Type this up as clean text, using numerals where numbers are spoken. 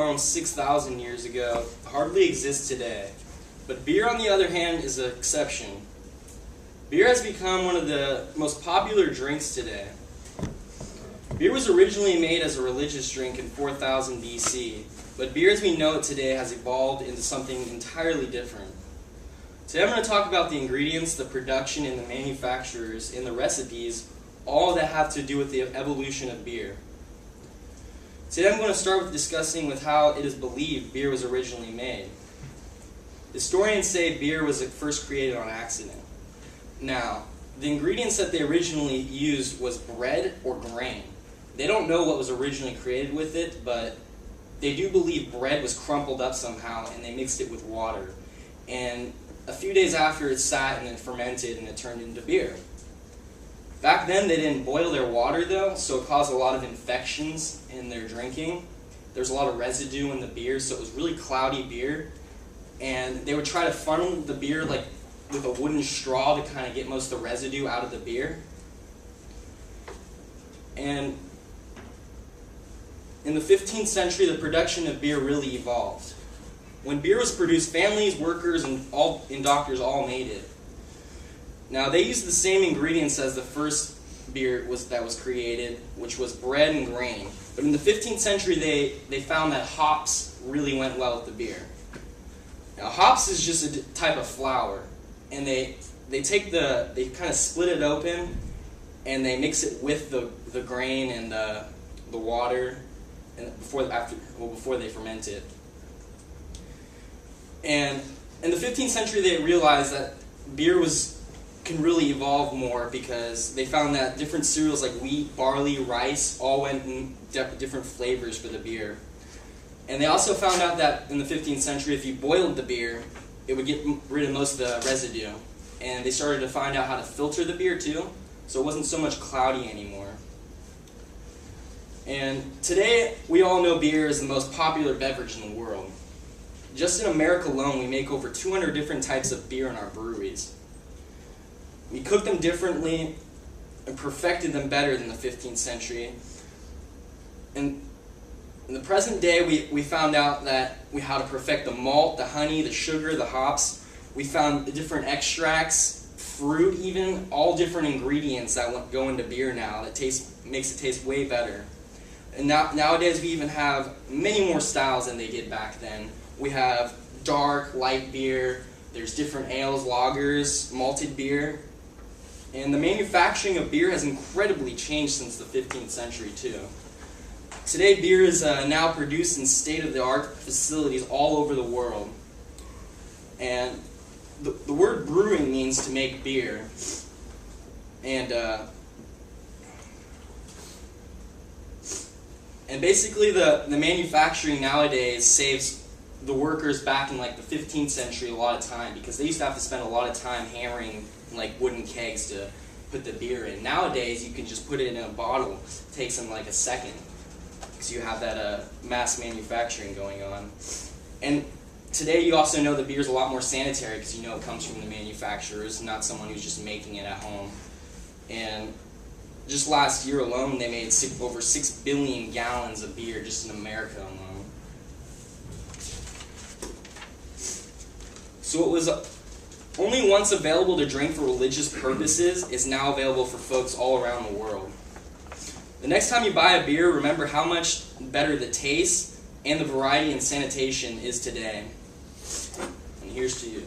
almost 6,000 years ago hardly exists today, but beer, on the other hand, is an exception. Beer has become one of the most popular drinks today. Beer was originally made as a religious drink in 4000 BC, but beer as we know it today has evolved into something entirely different. Today I'm going to talk about the ingredients, the production, and the manufacturers, and the recipes, all that have to do with the evolution of beer. Today I'm going to start with discussing with how it is believed beer was originally made. Historians say beer was first created on accident. Now, the ingredients that they originally used was bread or grain. They don't know what was originally created with it, but they do believe bread was crumpled up somehow and they mixed it with water. And a few days after it sat and then fermented and it turned into beer. Back then they didn't boil their water though, so it caused a lot of infections in their drinking. There's a lot of residue in the beer, so it was really cloudy beer. And they would try to funnel the beer like with a wooden straw to kind of get most of the residue out of the beer. And in the 15th century, the production of beer really evolved. When beer was produced, families, workers, and doctors all made it. Now, they used the same ingredients as the first beer that was created, which was bread and grain. But in the 15th century, they found that hops really went well with the beer. Now, hops is just a type of flour, and they kind of split it open, and they mix it with the grain and the water, and before they ferment it. And in the 15th century, they realized that beer can really evolve more because they found that different cereals like wheat, barley, rice all went in different flavors for the beer. And they also found out that in the 15th century, if you boiled the beer, it would get rid of most of the residue. And they started to find out how to filter the beer too, so it wasn't so much cloudy anymore. And today, we all know beer is the most popular beverage in the world. Just in America alone, we make over 200 different types of beer in our breweries. We cook them differently and perfected them better than the 15th century. And in the present day, we found out how to perfect the malt, the honey, the sugar, the hops. We found the different extracts, fruit even, all different ingredients that go into beer now that makes it taste way better. And nowadays we even have many more styles than they did back then. We have dark, light beer, there's different ales, lagers, malted beer. And the manufacturing of beer has incredibly changed since the 15th century too. Today beer is now produced in state-of-the-art facilities all over the world. And the word brewing means to make beer. And basically the manufacturing nowadays saves the workers back in like the 15th century a lot of time because they used to have to spend a lot of time hammering like wooden kegs to put the beer in. Nowadays you can just put it in a bottle. It takes them like a second because you have that mass manufacturing going on. And today you also know that beer is a lot more sanitary because you know it comes from the manufacturers, not someone who's just making it at home. And just last year alone, they made over 6 billion gallons of beer just in America alone. So it was only once available to drink for religious purposes is now available for folks all around the world. The next time you buy a beer, remember how much better the taste and the variety and sanitation is today. And here's to you.